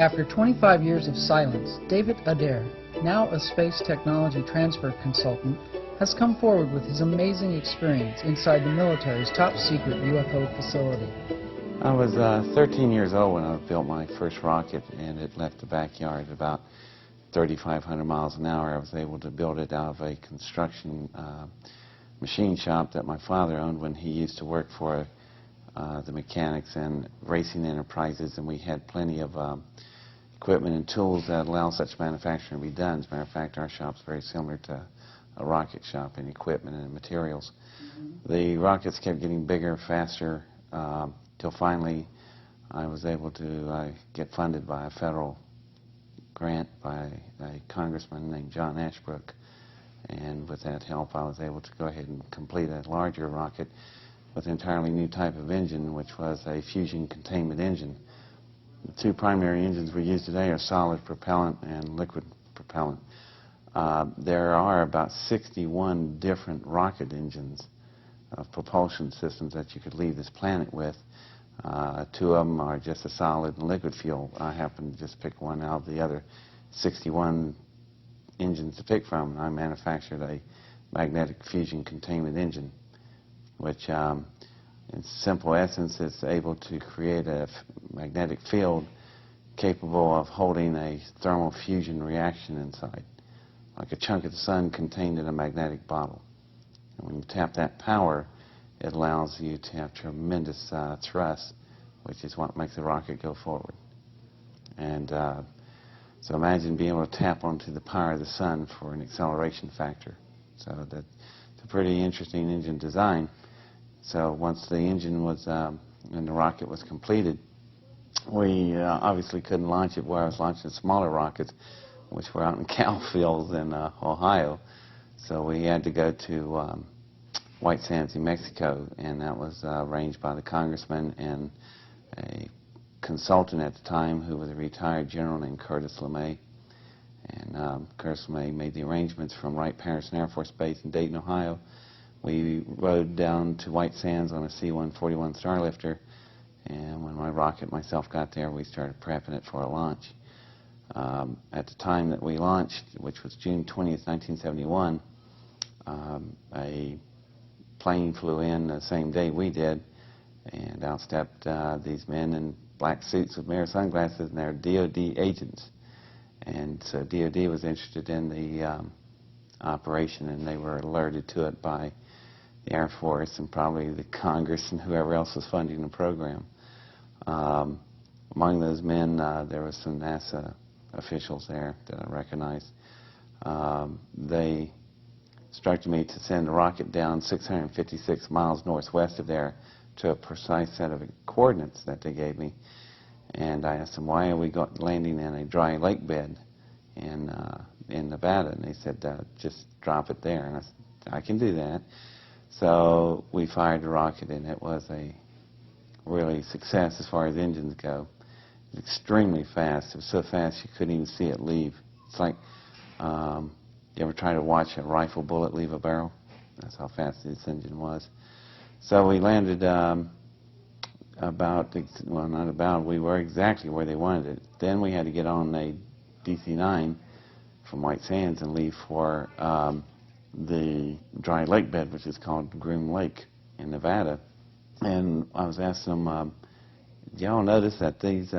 After 25 years of silence, David Adair, now a space technology transfer consultant, has come forward with his amazing experience inside the military's top-secret UFO facility. I was 13 years old when I built my first rocket, and it left the backyard at about 3,500 miles an hour. I was able to build it out of a construction machine shop that my father owned when he used to work for the mechanics and racing enterprises, and we had plenty of equipment and tools that allow such manufacturing to be done. As a matter of fact, our shop's very similar to a rocket shop in equipment and materials. The rockets kept getting bigger, faster, till finally I was able to get funded by a federal grant by a congressman named John Ashbrook, and with that help I was able to go ahead and complete a larger rocket with an entirely new type of engine, which was a fusion containment engine. The two primary engines we use today are solid propellant and liquid propellant. There are about 61 different rocket engines of propulsion systems that you could leave this planet with. Two of them are just a solid and liquid fuel. I happen to just pick one out of the other 61 engines to pick from. I manufactured a magnetic fusion containment engine, which in simple essence is able to create a magnetic field capable of holding a thermal fusion reaction inside, like a chunk of the sun contained in a magnetic bottle. And when you tap that power, it allows you to have tremendous thrust, which is what makes the rocket go forward. And so imagine being able to tap onto the power of the sun for an acceleration factor. So that's a pretty interesting engine design. So once the engine was and the rocket was completed, we obviously couldn't launch it where I was launching smaller rockets, which were out in cow fields in Ohio. So we had to go to White Sands, New Mexico, and that was arranged by the congressman and a consultant at the time who was a retired general named Curtis LeMay. And Curtis LeMay made the arrangements from Wright-Patterson Air Force Base in Dayton, Ohio. We rode down to White Sands on a C-141 Starlifter, and when my rocket myself got there, we started prepping it for a launch. At the time that we launched, which was June 20th, 1971, a plane flew in the same day we did, and out stepped these men in black suits with mirror sunglasses, and they're DOD agents. And so DOD was interested in the operation, and they were alerted to it by the Air Force and probably the Congress and whoever else was funding the program. Among those men, there was some NASA officials there that I recognized. They instructed me to send a rocket down 656 miles northwest of there to a precise set of coordinates that they gave me. And I asked them, why are we landing in a dry lake bed in Nevada? And they said, just drop it there. And I said, I can do that. So we fired the rocket, and it was a really success as far as engines go. It was extremely fast. It was so fast you couldn't even see it leave. It's like, you ever try to watch a rifle bullet leave a barrel? That's how fast this engine was. So we landed we were exactly where they wanted it. Then we had to get on a DC-9 from White Sands and leave for the dry lake bed, which is called Groom Lake in Nevada. And I was asking them, do y'all notice that these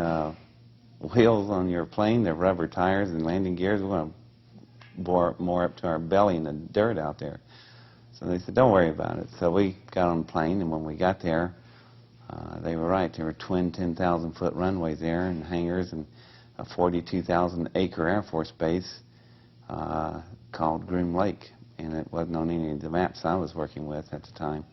wheels on your plane, they're rubber tires and landing gears, we're going to bore more up to our belly in the dirt out there. So they said, don't worry about it. So we got on the plane, and when we got there, they were right. There were twin 10,000-foot runways there and hangars and a 42,000-acre Air Force base called Groom Lake. And it wasn't on any of the maps I was working with at the time.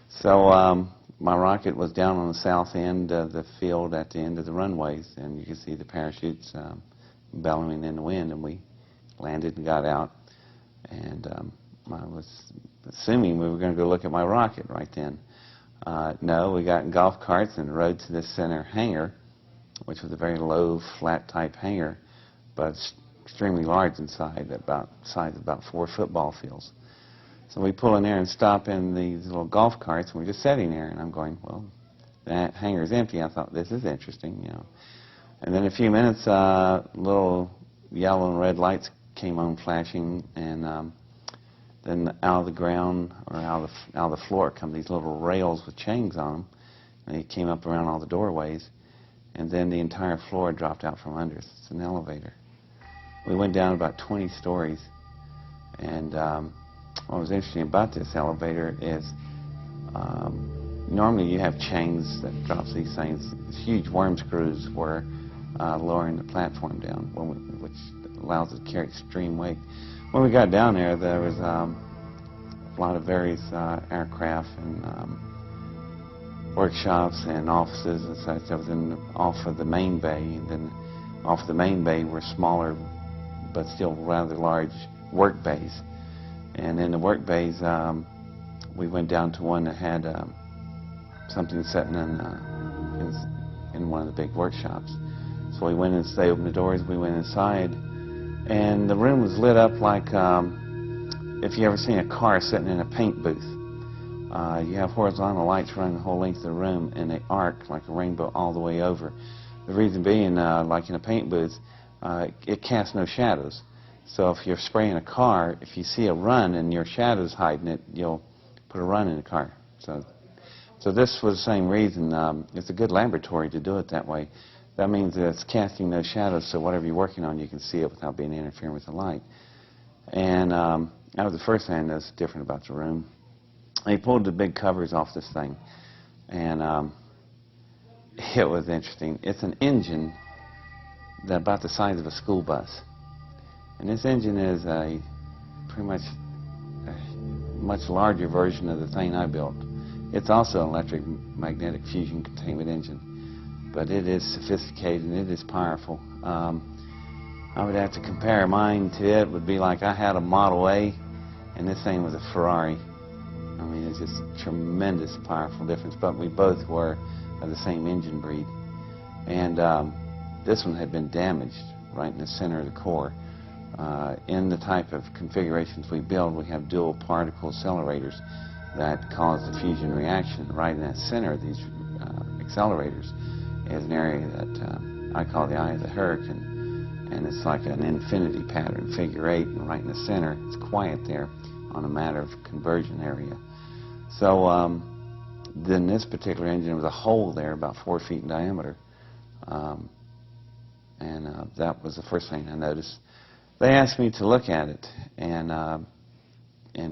So my rocket was down on the south end of the field at the end of the runways, and you could see the parachutes bellowing in the wind, and we landed and got out. And I was assuming we were going to go look at my rocket right then. No, we got in golf carts and rode to the center hangar, which was a very low, flat type hangar, but extremely large inside, size of about 4 football fields. So we pull in there and stop in these little golf carts, and we're just sitting there, and I'm going, well, that hangar's empty. I thought, this is interesting, you know. And then in a few minutes, little yellow and red lights came on flashing, and then out of the ground, or out of the floor, come these little rails with chains on them, and they came up around all the doorways, and then the entire floor dropped out from under us. It's an elevator. We went down about 20 stories, and what was interesting about this elevator is normally you have chains that drops these things. These huge worm screws were lowering the platform down, which allows it to carry extreme weight. When we got down there, there was a lot of various aircraft and workshops and offices and such. That was off of the main bay, and then off the main bay were smaller but still rather large work bays. And in the work bays, we went down to one that had something sitting in one of the big workshops. So we went and they opened the doors, we went inside, and the room was lit up like if you ever seen a car sitting in a paint booth. You have horizontal lights running the whole length of the room, and they arc like a rainbow all the way over. The reason being, like in a paint booth, it casts no shadows. So if you're spraying a car, if you see a run and your shadow's hiding it, you'll put a run in the car. So this was the same reason. It's a good laboratory to do it that way. That means that it's casting no shadows, so whatever you're working on, you can see it without being interfering with the light. And that was the first thing I noticed different about the room. They pulled the big covers off this thing, and it was interesting. It's an engine that's about the size of a school bus. And this engine is pretty much a much larger version of the thing I built. It's also an electric magnetic fusion containment engine, but it is sophisticated and it is powerful. I would have to compare mine to it. Would be like I had a Model A and this thing was a Ferrari. I mean, it's just tremendous, powerful difference, but we both were of the same engine breed. And this one had been damaged right in the center of the core. In the type of configurations we build, we have dual particle accelerators that cause the fusion reaction. Right in the center of these accelerators is an area that I call the eye of the hurricane, and it's like an infinity pattern, figure 8, and right in the center, it's quiet there on a matter of conversion area. So then this particular engine, there was a hole there about 4 feet in diameter, and that was the first thing I noticed. They asked me to look at it and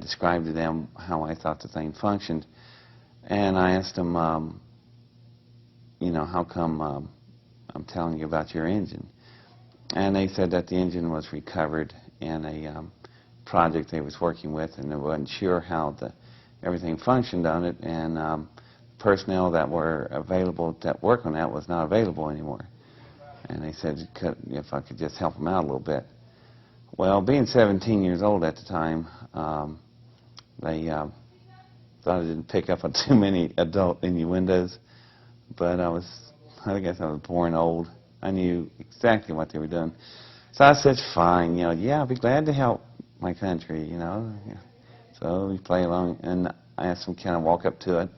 describe to them how I thought the thing functioned. And I asked them, you know, how come I'm telling you about your engine? And they said that the engine was recovered in a project they was working with, and they wasn't sure how everything functioned on it, and personnel that were available to work on that was not available anymore. And they said if I could just help them out a little bit. Well, being 17 years old at the time, they thought I didn't pick up on too many adult innuendos, but I guess I was born old. I knew exactly what they were doing. So I said, fine, you know, yeah, I'll be glad to help my country, you know. So we play along, and I asked them, can I walk up to it?